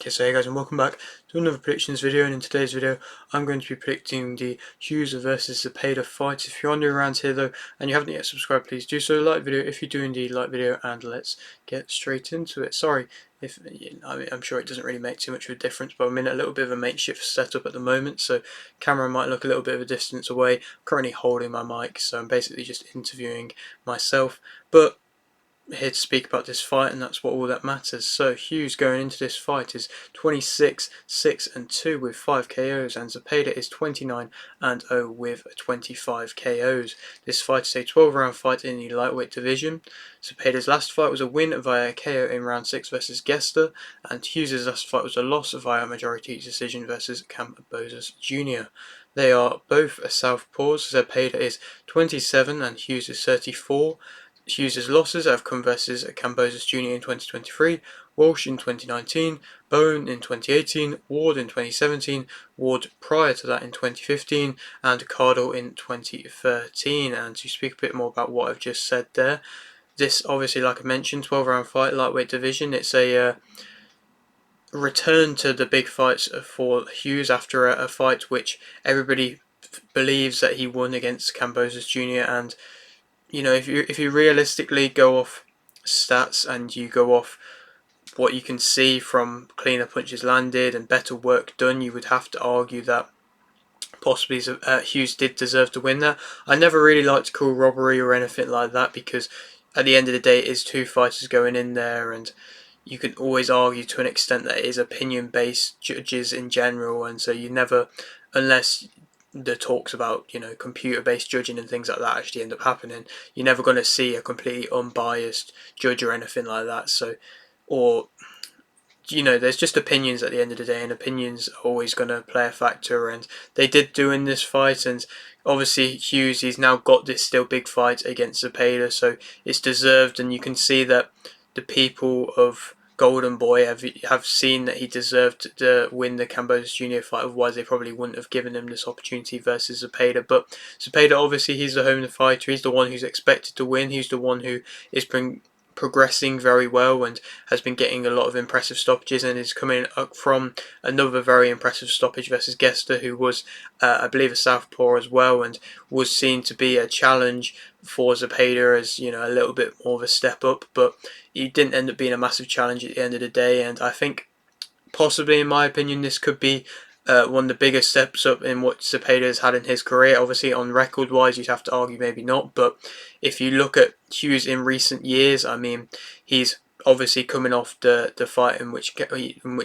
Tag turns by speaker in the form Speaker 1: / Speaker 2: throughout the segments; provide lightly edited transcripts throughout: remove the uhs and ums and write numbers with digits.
Speaker 1: Okay, so hey guys, and welcome back to another predictions video. And in today's video I'm going to be predicting the Hughes versus Zepeda fight. If you're new around here though and you haven't yet subscribed, please do so. Like the video if you do indeed like the video, and let's get straight into it. Sorry if I'm sure it doesn't really make too much of a difference, but I'm in a little bit of a makeshift setup at the moment, so camera might look a little bit of a distance away. I'm currently holding my mic, so I'm basically just interviewing myself, but here to speak about this fight, and that's what all that matters. So Hughes going into this fight is 26, 6 and 2 with 5 KOs, and Zepeda is 29 and 0 with 25 KOs. This fight is a 12-round fight in the lightweight division. Zepeda's last fight was a win via KO in round 6 versus Gester, and Hughes' last fight was a loss via majority decision versus Cambosos Jr. They are both southpaws. Zepeda is 27 and Hughes is 34. Hughes' losses have come versus Cambosos Jr. in 2023, Walsh in 2019, Bowen in 2018, Ward in 2017, Ward prior to that in 2015, and Cardle in 2013. And to speak a bit more about what I've just said there, this obviously, like I mentioned, 12-round fight, lightweight division. It's a return to the big fights for Hughes after a fight which everybody believes that he won against Cambosos Jr. and if you realistically go off stats and you go off what you can see from cleaner punches landed and better work done, you would have to argue that possibly Hughes did deserve to win that. I never really like to call robbery or anything like that, because at the end of the day it is two fighters going in there, and you can always argue to an extent that it is opinion-based judges in general, and so you never, unless the talks about computer-based judging and things like that actually end up happening, you're never going to see a completely unbiased judge or anything like that. So, or there's just opinions at the end of the day, and opinions are always going to play a factor, and they did do in this fight. And obviously Hughes, he's now got this still big fight against Zepeda, so it's deserved, and you can see that the people of Golden Boy have seen that he deserved to win the Cambosos Jr. fight, otherwise they probably wouldn't have given him this opportunity versus Zepeda. But Zepeda, obviously, he's the home fighter, he's the one who's expected to win, he's the one who is progressing very well and has been getting a lot of impressive stoppages, and is coming up from another very impressive stoppage versus Gester, who was I believe a southpaw as well, and was seen to be a challenge for Zepeda as a little bit more of a step up, but he didn't end up being a massive challenge at the end of the day. And I think possibly, in my opinion, this could be one of the biggest steps up in what Zepeda has had in his career. Obviously, on record wise, you'd have to argue maybe not, but if you look at Hughes in recent years, I mean, he's obviously coming off the fight in which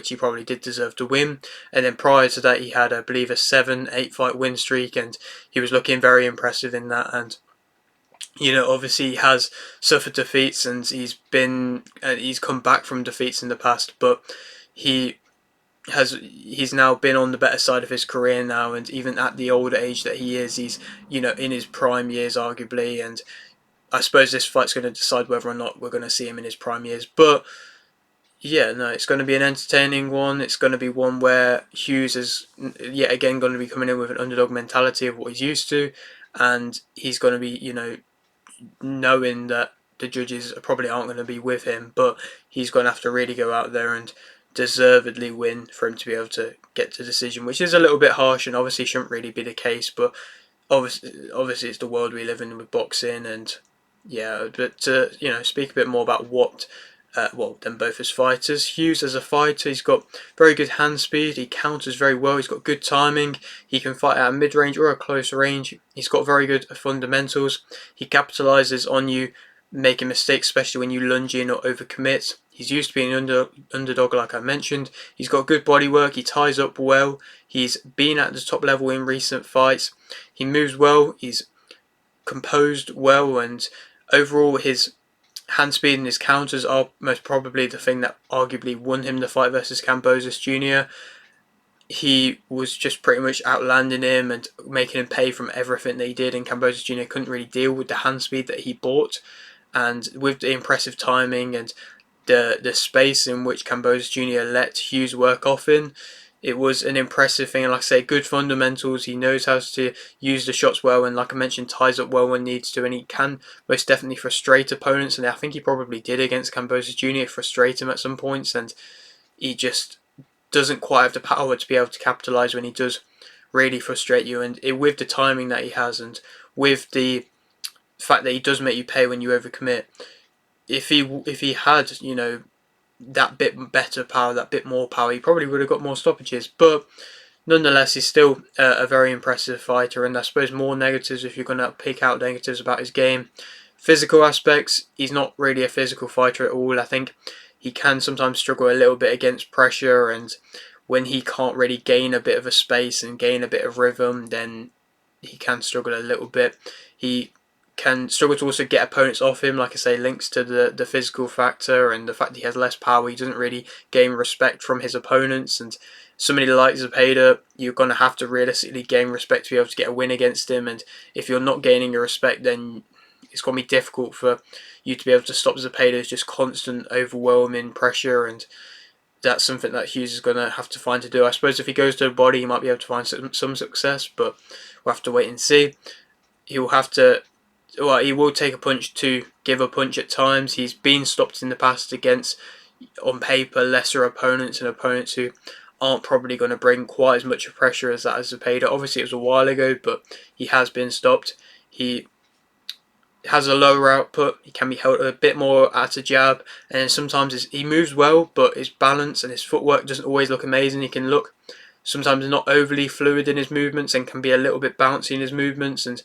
Speaker 1: he probably did deserve to win, and then prior to that he had, I believe, a 7-8 fight win streak, and he was looking very impressive in that. And obviously he has suffered defeats, and he's come back from defeats in the past, but he's now been on the better side of his career now, and even at the older age that he is, he's in his prime years arguably, and I suppose this fight's going to decide whether or not we're going to see him in his prime years. But yeah, no, it's going to be an entertaining one. It's going to be one where Hughes is yet again going to be coming in with an underdog mentality of what he's used to, and he's going to be knowing that the judges probably aren't going to be with him, but he's going to have to really go out there and deservedly win for him to be able to get to decision, which is a little bit harsh and obviously shouldn't really be the case, but obviously it's the world we live in with boxing. And yeah, but to speak a bit more about what them both as fighters. Hughes as a fighter, he's got very good hand speed, he counters very well, he's got good timing, he can fight at a mid-range or a close range, he's got very good fundamentals, he capitalises on you making mistakes, especially when you lunge in or overcommit. He's used to being an underdog, like I mentioned. He's got good body work, he ties up well, he's been at the top level in recent fights, he moves well, he's composed well, and overall his hand speed and his counters are most probably the thing that arguably won him the fight versus Cambosos Jr. He was just pretty much outlanding him and making him pay from everything that he did, and Cambosos Jr. couldn't really deal with the hand speed that he brought, and with the impressive timing and the space in which Cambosos Jr. let Hughes work off in, it was an impressive thing. And like I say, good fundamentals. He knows how to use the shots well, and like I mentioned, ties up well when needs to, and he can most definitely frustrate opponents, and I think he probably did against Cambosos Jr. frustrate him at some points, and he just doesn't quite have the power to be able to capitalise when he does really frustrate you. And with the timing that he has, and with the fact that he does make you pay when you overcommit, if he had, you know, that bit better power, that bit more power, he probably would have got more stoppages. But nonetheless, he's still a very impressive fighter. And I suppose more negatives, if you're going to pick out negatives about his game. Physical aspects, he's not really a physical fighter at all. I think he can sometimes struggle a little bit against pressure, and when he can't really gain a bit of a space and gain a bit of rhythm, then he can struggle a little bit. He can struggle to also get opponents off him, like I say, links to the physical factor and the fact that he has less power. He doesn't really gain respect from his opponents, and somebody like Zepeda, you're going to have to realistically gain respect to be able to get a win against him, and if you're not gaining your respect, then it's going to be difficult for you to be able to stop Zepeda's just constant overwhelming pressure, and that's something that Hughes is going to have to find to do. I suppose if he goes to the body, he might be able to find some success, but we'll have to wait and see. He'll have to, well, he will take a punch to give a punch at times. He's been stopped in the past against, on paper, lesser opponents and opponents who aren't probably going to bring quite as much pressure as that as Zepeda. Obviously, it was a while ago, but he has been stopped. He has a lower output. He can be held a bit more at a jab, and sometimes he moves well, but his balance and his footwork doesn't always look amazing. He can look sometimes not overly fluid in his movements and can be a little bit bouncy in his movements, and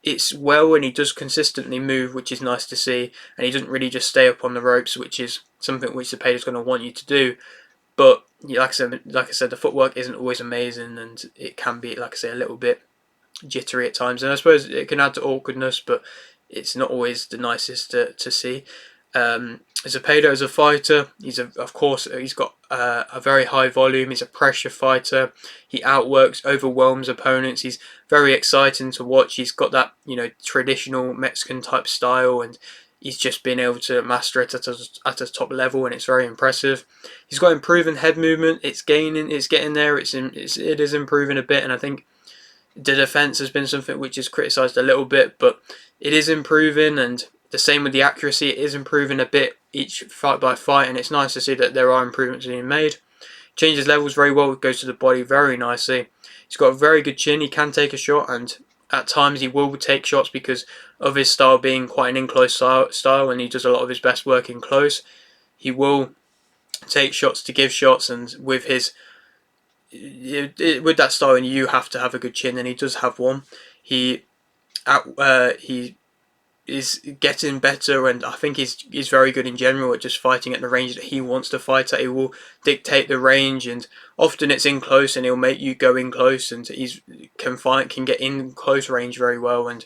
Speaker 1: it's well when he does consistently move, which is nice to see, and he doesn't really just stay up on the ropes, which is something which Zepeda is going to want you to do. But like I said, the footwork isn't always amazing, and it can be, like I say, a little bit jittery at times, and I suppose it can add to awkwardness, but it's not always the nicest to see. Zepeda as a fighter, of course he's got a very high volume. He's a pressure fighter. He outworks, overwhelms opponents. He's very exciting to watch. He's got that, you know, traditional Mexican type style, and he's just been able to master it at a top level, and it's very impressive. He's got improving head movement. It's getting there. It is improving a bit, and I think the defense has been something which is criticised a little bit, but it is improving, and the same with the accuracy. It is improving a bit each fight by fight, and it's nice to see that there are improvements being made. Changes levels very well, goes to the body very nicely. He's got a very good chin. He can take a shot, and at times he will take shots because of his style being quite an in-close style, and he does a lot of his best work in close. He will take shots to give shots, and with his with that style, and you have to have a good chin, and he does have one. He is getting better, and I think he's very good in general at just fighting at the range that he wants to fight at. He will dictate the range, and often it's in close, and he'll make you go in close, and can get in close range very well. And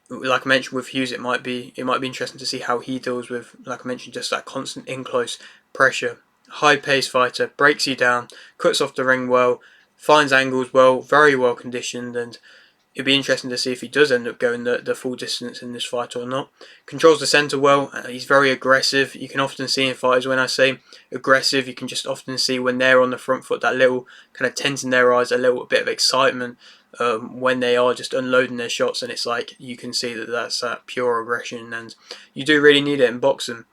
Speaker 1: like I mentioned with Hughes, it might be interesting to see how he deals with, like I mentioned, just that constant in close pressure. High pace fighter, breaks you down, cuts off the ring well, finds angles well, very well conditioned, and it'd be interesting to see if he does end up going the full distance in this fight or not. Controls the centre well. He's very aggressive. You can often see in fighters, when I say aggressive, you can just often see when they're on the front foot, that little kind of tint in their eyes, a little bit of excitement when they are just unloading their shots, and it's like you can see that that's pure aggression, and you do really need it in boxing.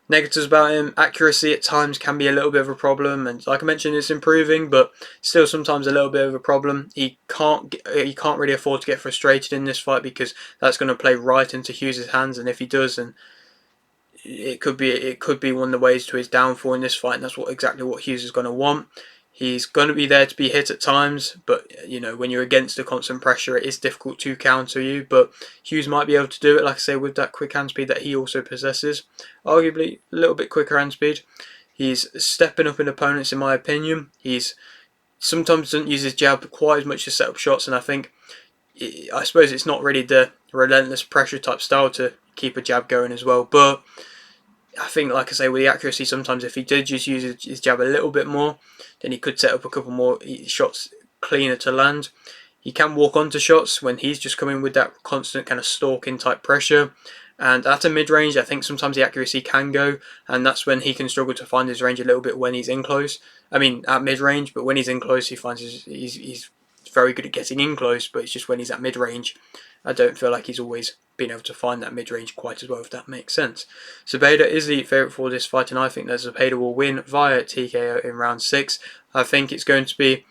Speaker 1: Negatives about him: accuracy at times can be a little bit of a problem, and like I mentioned, it's improving, but still sometimes a little bit of a problem. He can't really afford to get frustrated in this fight, because that's going to play right into Hughes' hands, and if he does, then it could be one of the ways to his downfall in this fight, and that's exactly what Hughes is going to want. He's going to be there to be hit at times, but you know, when you're against the constant pressure, it is difficult to counter you. But Hughes might be able to do it, like I say, with that quick hand speed that he also possesses. Arguably a little bit quicker hand speed. He's stepping up in opponents, in my opinion. He's sometimes doesn't use his jab quite as much to set up shots, and I suppose it's not really the relentless pressure type style to keep a jab going as well. But I think, like I say, with the accuracy, sometimes if he did just use his jab a little bit more, then he could set up a couple more shots cleaner to land. He can walk onto shots when he's just coming with that constant kind of stalking type pressure. And at a mid-range, I think sometimes the accuracy can go, and that's when he can struggle to find his range a little bit when he's in close. I mean, at mid-range, but when he's in close, he finds he's very good at getting in close, but it's just when he's at mid-range, I don't feel like he's always been able to find that mid-range quite as well, if that makes sense. Zepeda is the favourite for this fight, and I think that Zepeda will win via TKO in round 6. I think it's going to be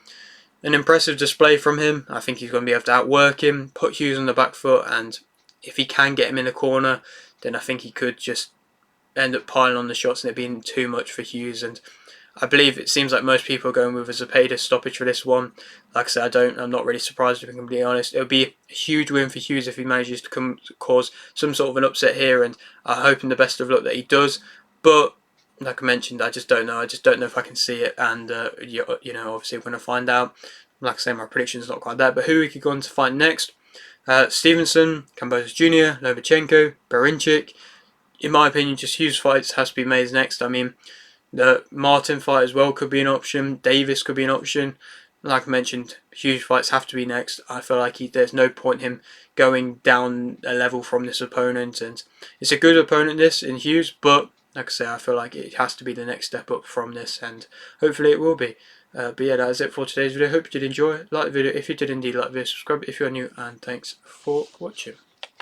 Speaker 1: an impressive display from him. I think he's going to be able to outwork him, put Hughes on the back foot, and if he can get him in the corner, then I think he could just end up piling on the shots and it being too much for Hughes. And I believe it seems like most people are going with a Zepeda stoppage for this one. Like I said, I'm not really surprised, if I'm completely honest. It would be a huge win for Hughes if he manages to cause some sort of an upset here, and I'm hoping the best of luck that he does. But like I mentioned, I just don't know. I just don't know if I can see it, and you know, obviously we're going to find out. Like I say, my prediction's not quite there. But who we could go on to fight next? Stevenson, Kambosos Jr., Lomachenko, Berinchik. In my opinion, just Hughes fights has to be made next. I mean, the Martin fight as well could be an option. Davis could be an option. Like I mentioned, Hughes fights have to be next. I feel like there's no point him going down a level from this opponent. And it's a good opponent, this, in Hughes. But, like I say, I feel like it has to be the next step up from this. And hopefully it will be. But yeah, that is it for today's video. Hope you did enjoy it. Like the video if you did indeed like the video. Subscribe if you're new. And thanks for watching.